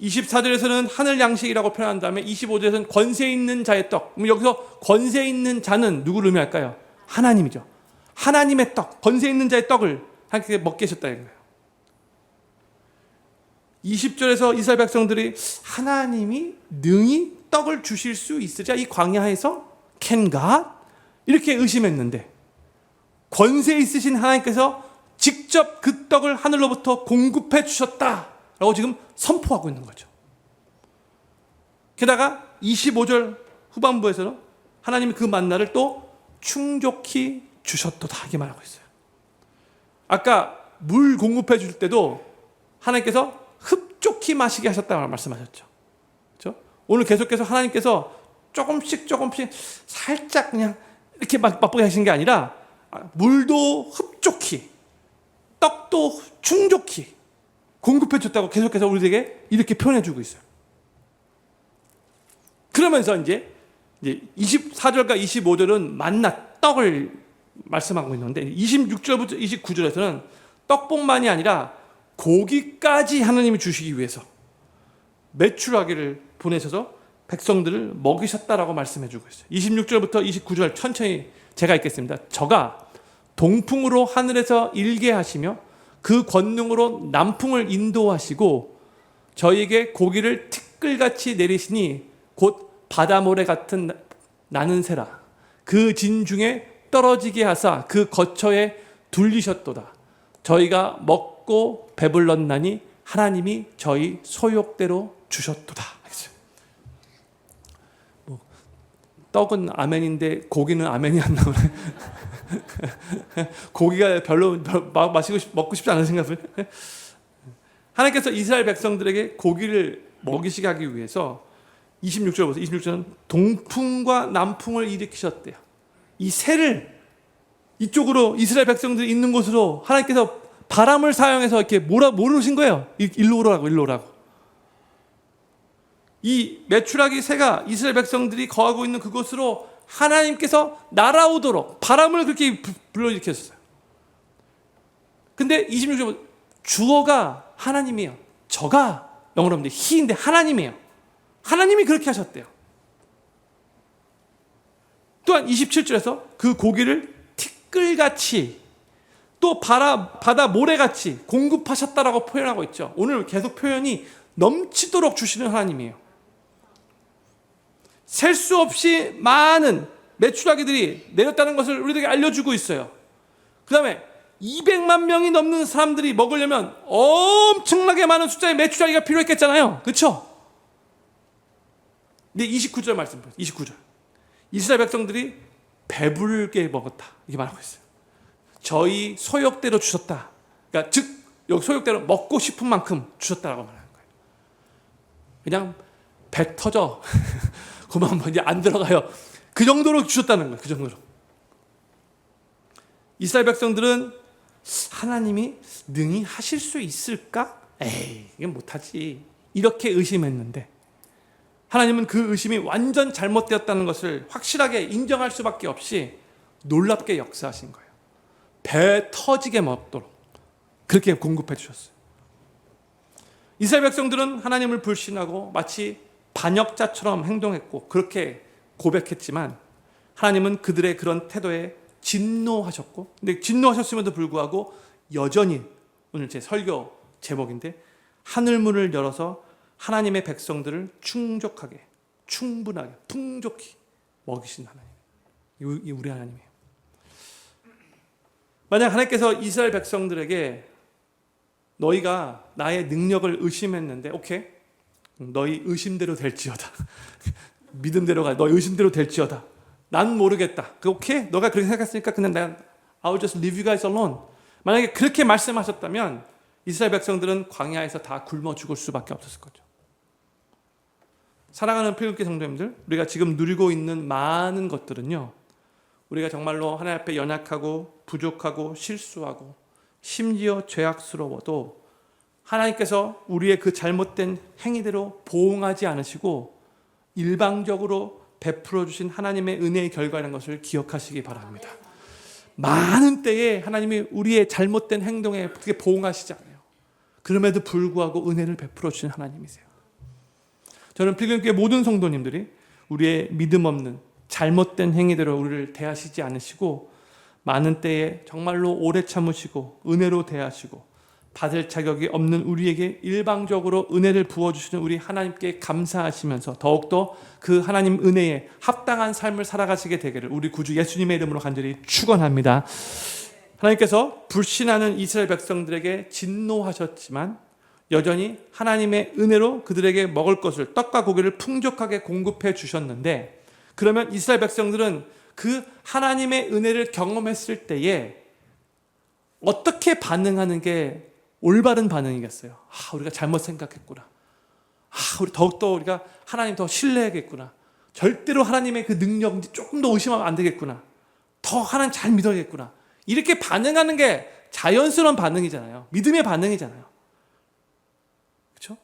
24절에서는 하늘 양식이라고 표현한 다음에 25절에서는 권세 있는 자의 떡. 그럼 여기서 권세 있는 자는 누구를 의미할까요? 하나님이죠. 하나님의 떡, 권세 있는 자의 떡을 하나님께 먹게 하셨다는 거예요. 20절에서 이스라엘 백성들이 하나님이 능히 떡을 주실 수 있으랴 이 광야에서 Can God? 이렇게 의심했는데, 권세 있으신 하나님께서 직접 그 떡을 하늘로부터 공급해 주셨다라고 지금 선포하고 있는 거죠. 게다가 25절 후반부에서는 하나님이 그 만나를 또 충족히 주셨도다 이렇게 말하고 있어요. 아까 물 공급해 줄 때도 하나님께서 흡족히 마시게 하셨다고 말씀하셨죠. 그렇죠? 오늘 계속해서 하나님께서 조금씩 살짝 그냥 이렇게 맛보게 하신 게 아니라 물도 흡족히, 떡도 충족히 공급해 줬다고 계속해서 우리에게 이렇게 표현해 주고 있어요. 그러면서 이제 24절과 25절은 만나 떡을 말씀하고 있는데, 26절부터 29절에서는 떡뿐만이 아니라 고기까지 하나님이 주시기 위해서 메추라기를 보내셔서 백성들을 먹이셨다라고 말씀해 주고 있어요. 26절부터 29절 천천히 제가 읽겠습니다. 저가 동풍으로 하늘에서 일게 하시며 그 권능으로 남풍을 인도하시고 저희에게 고기를 티끌같이 내리시니 곧 바다모래 같은 나는 새라 그 진중에 떨어지게 하사 그 거처에 둘리셨도다. 저희가 먹고 배불렀나니 하나님이 저희 소욕대로 주셨도다. 뭐, 떡은 아멘인데 고기는 아멘이 안 나오네. 고기가 별로 먹고 싶지 않은 생각을. 하나님께서 이스라엘 백성들에게 고기를 먹이시게 하기 위해서 26절 보세요. 26절은 동풍과 남풍을 일으키셨대요. 이 새를 이쪽으로 이스라엘 백성들이 있는 곳으로 하나님께서 바람을 사용해서 이렇게 몰으신 거예요. 일로 오라고. 이 메추라기 새가 이스라엘 백성들이 거하고 있는 그곳으로 하나님께서 날아오도록 바람을 그렇게 불러일으켰어요. 근데 26절 주어가 하나님이에요. 저가 영어로 하면 he인데 하나님이에요. 하나님이 그렇게 하셨대요. 또한 27절에서 그 고기를 티끌같이 또 바다 모래같이 공급하셨다라고 표현하고 있죠. 오늘 계속 표현이 넘치도록 주시는 하나님이에요. 셀 수 없이 많은 메추라기들이 내렸다는 것을 우리에게 알려주고 있어요. 그 다음에 200만 명이 넘는 사람들이 먹으려면 엄청나게 많은 숫자의 메추라기가 필요했겠잖아요. 그렇죠? 근데 29절 말씀 보세요. 29절. 이스라엘 백성들이 배불게 먹었다. 이렇게 말하고 있어요. 저희 소욕대로 주셨다. 그러니까 즉 여기 소욕대로 먹고 싶은 만큼 주셨다라고 말하는 거예요. 그냥 배 터져. 그만 이제 안 들어가요. 그 정도로 주셨다는 거예요. 그 정도로. 이스라엘 백성들은 하나님이 능히 하실 수 있을까? 에이, 이게 못하지. 이렇게 의심했는데 하나님은 그 의심이 완전 잘못되었다는 것을 확실하게 인정할 수밖에 없이 놀랍게 역사하신 거예요. 배 터지게 먹도록 그렇게 공급해 주셨어요. 이스라엘 백성들은 하나님을 불신하고 마치 반역자처럼 행동했고 그렇게 고백했지만 하나님은 그들의 그런 태도에 진노하셨고, 근데 진노하셨음에도 불구하고 여전히 오늘 제 설교 제목인데 하늘문을 열어서 하나님의 백성들을 충족하게, 충분하게, 풍족히 먹이신 하나님. 이 우리 하나님이에요. 만약 하나님께서 이스라엘 백성들에게 너희가 나의 능력을 의심했는데 오케이, 너희 의심대로 될지어다. 믿음대로 가. 너희 의심대로 될지어다. 난 모르겠다. 오케이? 너가 그렇게 생각했으니까 그냥 I'll just leave you guys alone. 만약에 그렇게 말씀하셨다면 이스라엘 백성들은 광야에서 다 굶어 죽을 수밖에 없었을 거죠. 사랑하는 필립교회 성도님들, 우리가 지금 누리고 있는 많은 것들은요, 우리가 정말로 하나님 앞에 연약하고 부족하고 실수하고 심지어 죄악스러워도 하나님께서 우리의 그 잘못된 행위대로 보응하지 않으시고 일방적으로 베풀어 주신 하나님의 은혜의 결과라는 것을 기억하시기 바랍니다. 많은 때에 하나님이 우리의 잘못된 행동에 그렇게 보응하시지 않아요. 그럼에도 불구하고 은혜를 베풀어 주신 하나님이세요. 저는 필립교회 모든 성도님들이 우리의 믿음 없는 잘못된 행위대로 우리를 대하시지 않으시고 많은 때에 정말로 오래 참으시고 은혜로 대하시고 받을 자격이 없는 우리에게 일방적으로 은혜를 부어주시는 우리 하나님께 감사하시면서 더욱더 그 하나님 은혜에 합당한 삶을 살아가시게 되기를 우리 구주 예수님의 이름으로 간절히 축원합니다. 하나님께서 불신하는 이스라엘 백성들에게 진노하셨지만 여전히 하나님의 은혜로 그들에게 먹을 것을 떡과 고기를 풍족하게 공급해 주셨는데, 그러면 이스라엘 백성들은 그 하나님의 은혜를 경험했을 때에 어떻게 반응하는 게 올바른 반응이겠어요? 우리가 잘못 생각했구나. 우리 더욱더 우리가 하나님 더 신뢰해야겠구나. 절대로 하나님의 그 능력 조금 더 의심하면 안 되겠구나. 더 하나님 잘 믿어야겠구나. 이렇게 반응하는 게 자연스러운 반응이잖아요. 믿음의 반응이잖아요. 그렇죠?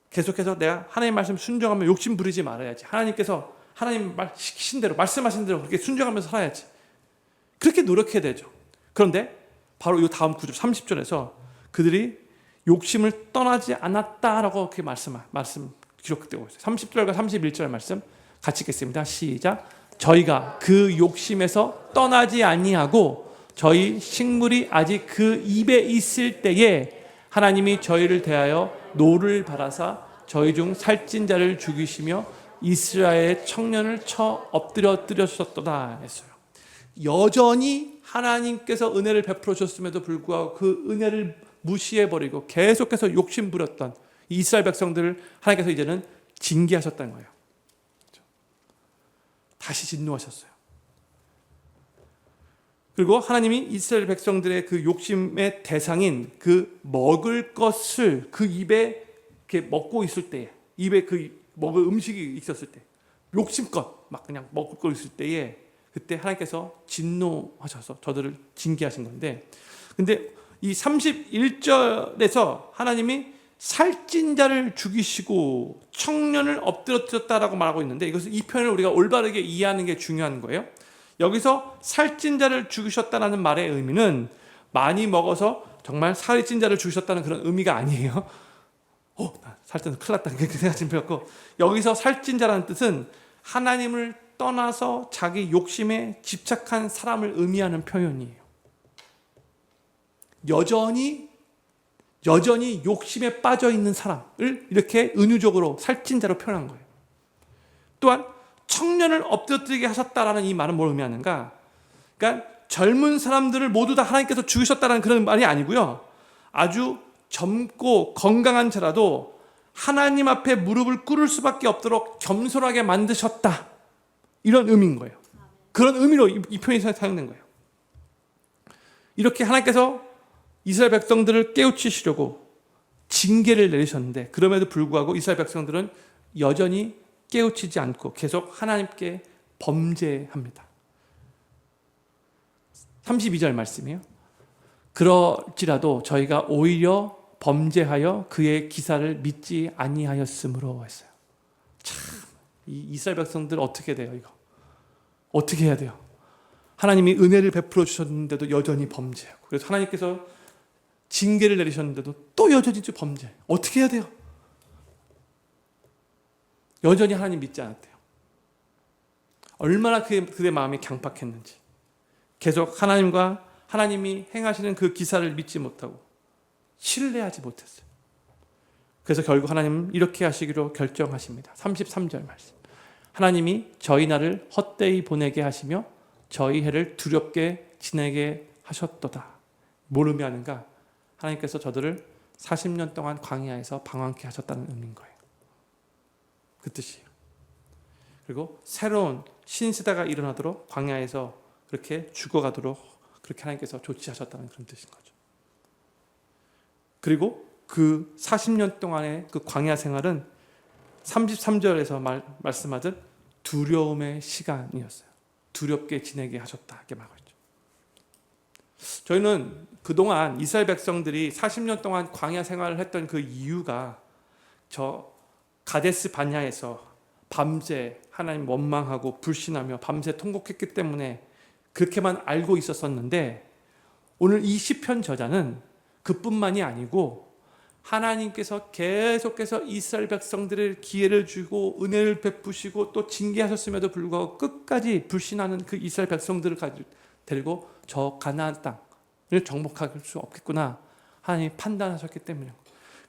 계속해서 내가 하나님 말씀 순종하면 욕심 부리지 말아야지. 하나님께서 하나님 말 시키신 대로 말씀하신 대로 그렇게 순종하면서 살아야지. 그렇게 노력해야 되죠. 그런데 바로 이 다음 구절 30절에서 그들이 욕심을 떠나지 않았다라고 그렇게 말씀 기록되고 있어요. 30절과 31절 말씀 같이 읽겠습니다. 시작. 저희가 그 욕심에서 떠나지 아니하고 저희 식물이 아직 그 입에 있을 때에 하나님이 저희를 대하여 노를 바라사 저희 중 살찐 자를 죽이시며 이스라엘의 청년을 쳐 엎드려뜨렸었도다 했어요. 여전히 하나님께서 은혜를 베풀어 주셨음에도 불구하고 그 은혜를 무시해버리고 계속해서 욕심 부렸던 이스라엘 백성들을 하나님께서 이제는 징계하셨다는 거예요. 다시 진노하셨어요. 그리고 하나님이 이스라엘 백성들의 그 욕심의 대상인 그 먹을 것을 그 입에 이렇게 먹고 있을 때에, 입에 그 먹을 음식이 있었을 때, 욕심껏 막 그냥 먹고 있을 때에 그때 하나님께서 진노하셔서 저들을 징계하신 건데, 근데 이 31절에서 하나님이 살찐 자를 죽이시고 청년을 엎드렸다라고 말하고 있는데, 이것은 이 표현을 우리가 올바르게 이해하는 게 중요한 거예요. 여기서 살찐 자를 죽이셨다는 말의 의미는 많이 먹어서 정말 살이 찐 자를 죽이셨다는 그런 의미가 아니에요. 살쪄서 큰일 났다 그렇게 생각하시면 되었고, 여기서 살찐 자라는 뜻은 하나님을 떠나서 자기 욕심에 집착한 사람을 의미하는 표현이에요. 여전히 욕심에 빠져 있는 사람을 이렇게 은유적으로 살찐 자로 표현한 거예요. 또한 청년을 엎드려뜨리게 하셨다라는 이 말은 뭘 의미하는가? 그러니까 젊은 사람들을 모두 다 하나님께서 죽이셨다는 그런 말이 아니고요. 아주 젊고 건강한 자라도 하나님 앞에 무릎을 꿇을 수밖에 없도록 겸손하게 만드셨다. 이런 의미인 거예요. 그런 의미로 이 표현이 사용된 거예요. 이렇게 하나님께서 이스라엘 백성들을 깨우치시려고 징계를 내리셨는데, 그럼에도 불구하고 이스라엘 백성들은 여전히 깨우치지 않고 계속 하나님께 범죄합니다. 32절 말씀이에요. 그럴지라도 저희가 오히려 범죄하여 그의 기사를 믿지 아니하였으므로 했어요. 참, 이 이스라엘 백성들 어떻게 돼요? 이거 어떻게 해야 돼요? 하나님이 은혜를 베풀어 주셨는데도 여전히 범죄하고, 그래서 하나님께서 징계를 내리셨는데도 또 여전히 범죄. 어떻게 해야 돼요? 여전히 하나님 믿지 않았대요. 얼마나 그의 마음이 강팍했는지. 계속 하나님이 행하시는 그 기사를 믿지 못하고 신뢰하지 못했어요. 그래서 결국 하나님은 이렇게 하시기로 결정하십니다. 33절 말씀. 하나님이 저희 날을 헛되이 보내게 하시며 저희 해를 두렵게 지내게 하셨도다. 뭘 의미하는가? 하나님께서 저들을 40년 동안 광야에서 방황케 하셨다는 의미인 거예요. 그 뜻이에요. 그리고 새로운 신세대가 일어나도록 광야에서 그렇게 죽어가도록 그렇게 하나님께서 조치하셨다는 그런 뜻인 거죠. 그리고 그 40년 동안의 그 광야 생활은 33절에서 말씀하듯 두려움의 시간이었어요. 두렵게 지내게 하셨다 이렇게 말하고 있죠. 저희는 그동안 이스라엘 백성들이 40년 동안 광야 생활을 했던 그 이유가 저 가데스 바냐에서 밤새 하나님 원망하고 불신하며 밤새 통곡했기 때문에 그렇게만 알고 있었었는데, 오늘 이 시편 저자는 그뿐만이 아니고 하나님께서 계속해서 이스라엘 백성들을 기회를 주고 은혜를 베푸시고 또 징계하셨음에도 불구하고 끝까지 불신하는 그 이스라엘 백성들을 데리고 저 가나안 땅을 정복할 수 없겠구나 하나님이 판단하셨기 때문에,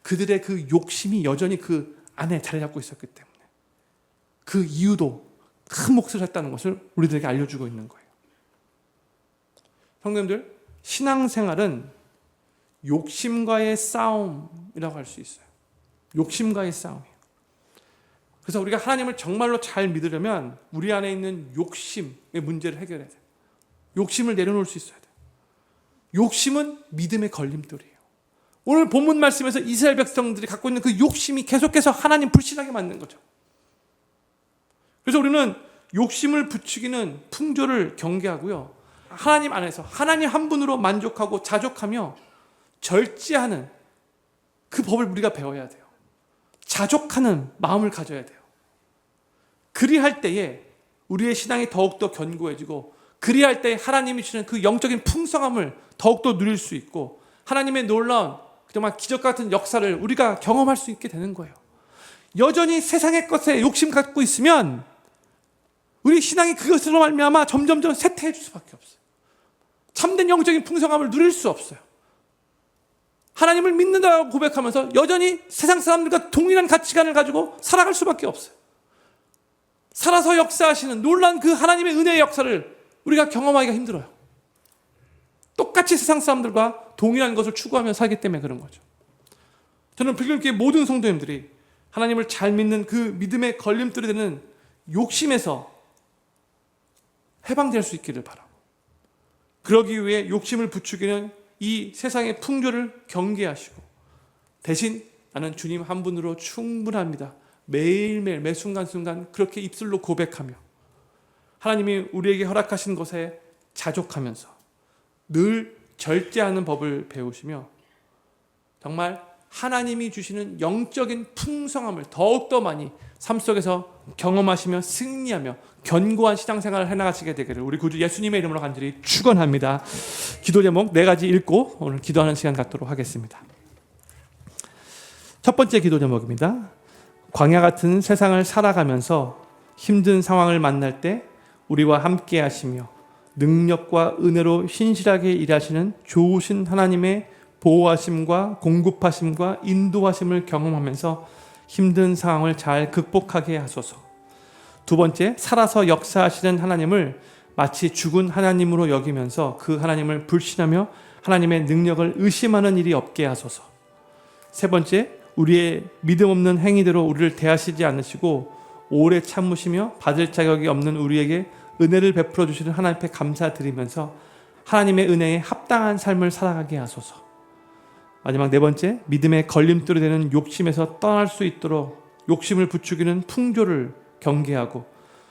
그들의 그 욕심이 여전히 그 안에 자리 잡고 있었기 때문에 그 이유도 큰 몫을 했다는 것을 우리들에게 알려주고 있는 거예요. 성도님들, 신앙생활은 욕심과의 싸움이라고 할 수 있어요. 욕심과의 싸움이에요. 그래서 우리가 하나님을 정말로 잘 믿으려면 우리 안에 있는 욕심의 문제를 해결해야 돼요. 욕심을 내려놓을 수 있어야 돼요. 욕심은 믿음의 걸림돌이에요. 오늘 본문 말씀에서 이스라엘 백성들이 갖고 있는 그 욕심이 계속해서 하나님 불신하게 만든 거죠. 그래서 우리는 욕심을 부추기는 풍조를 경계하고요, 하나님 안에서 하나님 한 분으로 만족하고 자족하며 절제하는 그 법을 우리가 배워야 돼요. 자족하는 마음을 가져야 돼요. 그리할 때에 우리의 신앙이 더욱더 견고해지고, 그리할 때에 하나님이 주시는 그 영적인 풍성함을 더욱더 누릴 수 있고, 하나님의 놀라운 정말 기적 같은 역사를 우리가 경험할 수 있게 되는 거예요. 여전히 세상의 것에 욕심 갖고 있으면 우리 신앙이 그것으로 말미암아 점점점 쇠퇴해질 수밖에 없어요. 참된 영적인 풍성함을 누릴 수 없어요. 하나님을 믿는다고 고백하면서 여전히 세상 사람들과 동일한 가치관을 가지고 살아갈 수밖에 없어요. 살아서 역사하시는 놀라운 그 하나님의 은혜의 역사를 우리가 경험하기가 힘들어요. 똑같이 세상 사람들과 동일한 것을 추구하며 살기 때문에 그런 거죠. 저는 불교교회 모든 성도님들이 하나님을 잘 믿는 그 믿음의 걸림돌이 되는 욕심에서 해방될 수 있기를 바라고, 그러기 위해 욕심을 부추기는 이 세상의 풍조를 경계하시고, 대신 나는 주님 한 분으로 충분합니다, 매일매일 매 순간순간 그렇게 입술로 고백하며 하나님이 우리에게 허락하신 것에 자족하면서 늘 절제하는 법을 배우시며, 정말 하나님이 주시는 영적인 풍성함을 더욱더 많이 삶 속에서 경험하시며 승리하며 견고한 신앙생활을 해나가시게 되기를 우리 구주 예수님의 이름으로 간절히 축원합니다. 기도 제목 4가지 읽고 오늘 기도하는 시간 갖도록 하겠습니다. 첫 번째 기도 제목입니다. 광야 같은 세상을 살아가면서 힘든 상황을 만날 때 우리와 함께 하시며 능력과 은혜로 신실하게 일하시는 좋으신 하나님의 보호하심과 공급하심과 인도하심을 경험하면서 힘든 상황을 잘 극복하게 하소서. 두 번째, 살아서 역사하시는 하나님을 마치 죽은 하나님으로 여기면서 그 하나님을 불신하며 하나님의 능력을 의심하는 일이 없게 하소서. 세 번째, 우리의 믿음 없는 행위대로 우리를 대하시지 않으시고 오래 참으시며 받을 자격이 없는 우리에게 은혜를 베풀어 주시는 하나님 앞에 감사드리면서 하나님의 은혜에 합당한 삶을 살아가게 하소서. 마지막 네 번째, 믿음의 걸림돌이 되는 욕심에서 떠날 수 있도록 욕심을 부추기는 풍조를 경계하고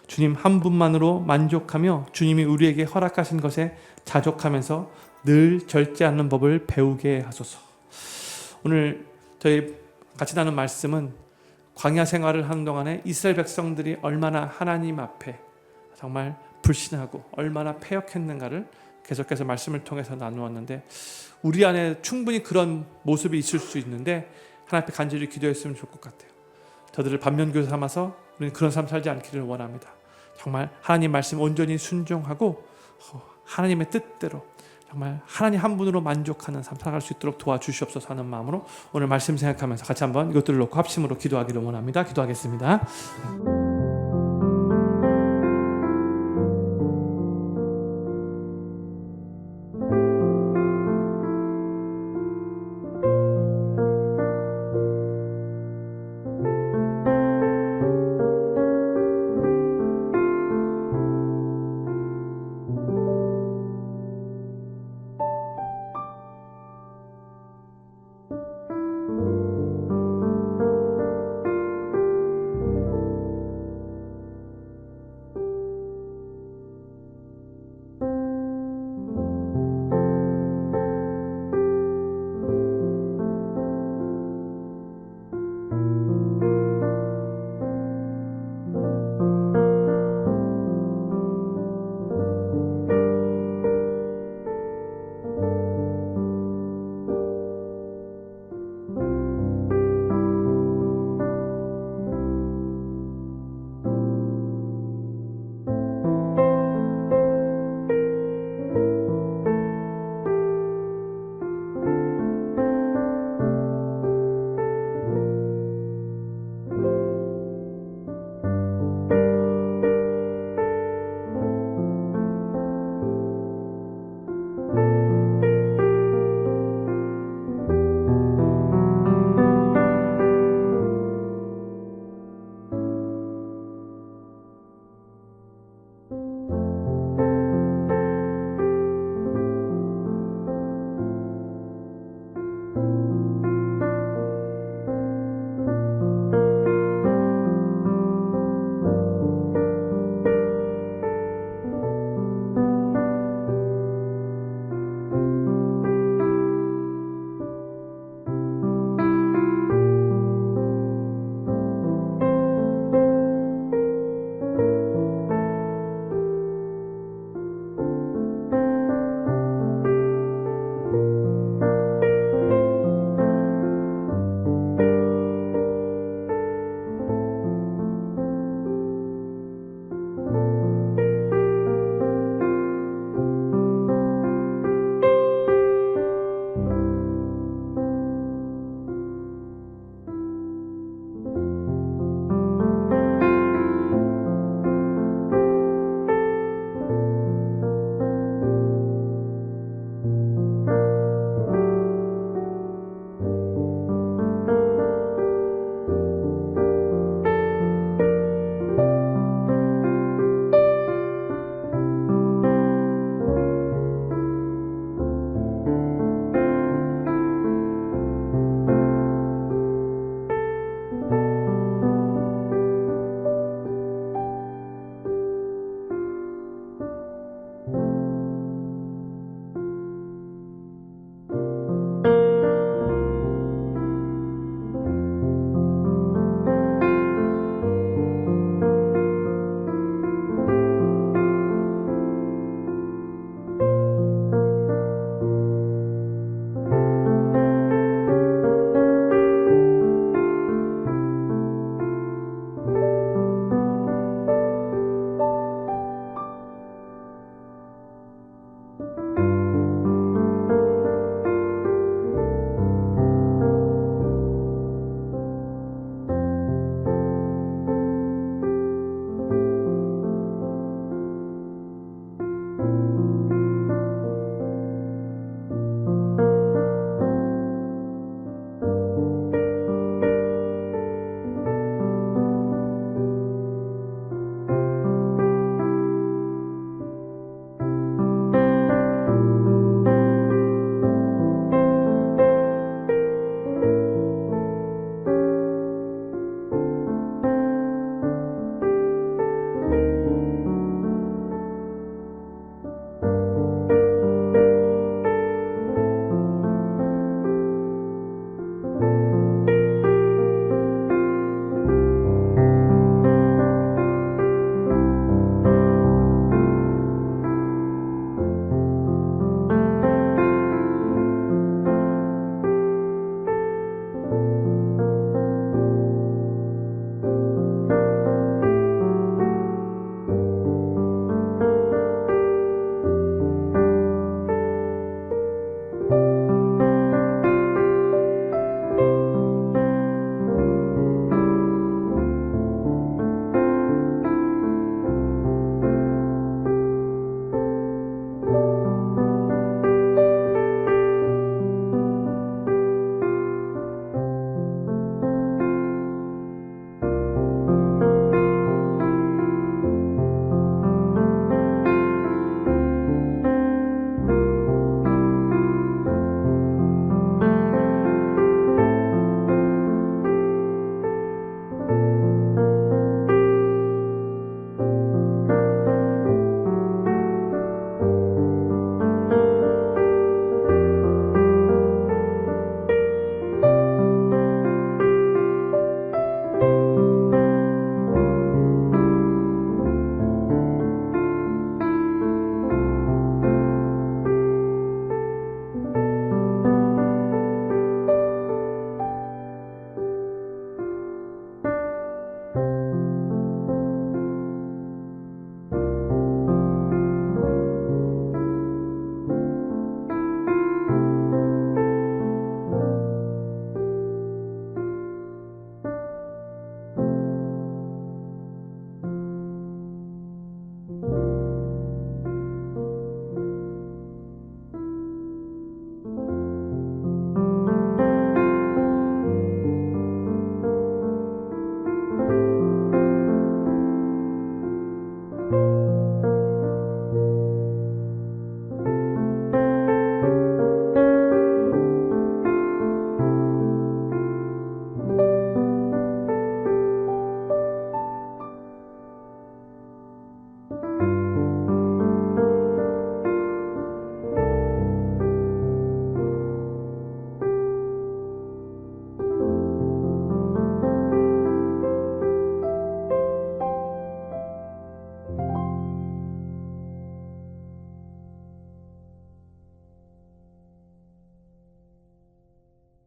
주님 한 분만으로 만족하며 주님이 우리에게 허락하신 것에 자족하면서 늘 절제하는 법을 배우게 하소서. 오늘 저희 같이 나눈 말씀은 광야 생활을 하는 동안에 이스라엘 백성들이 얼마나 하나님 앞에 정말 불신하고 얼마나 패역했는가를 계속해서 말씀을 통해서 나누었는데, 우리 안에 충분히 그런 모습이 있을 수 있는데 하나님 앞에 간절히 기도했으면 좋을 것 같아요. 저들을 반면교사 삼아서 우리는 그런 삶 살지 않기를 원합니다. 정말 하나님 말씀 온전히 순종하고 하나님의 뜻대로 정말 하나님 한 분으로 만족하는 삶 살아갈 수 있도록 도와주시옵소서 하는 마음으로 오늘 말씀 생각하면서 같이 한번 이것들을 놓고 합심으로 기도하기를 원합니다. 기도하겠습니다.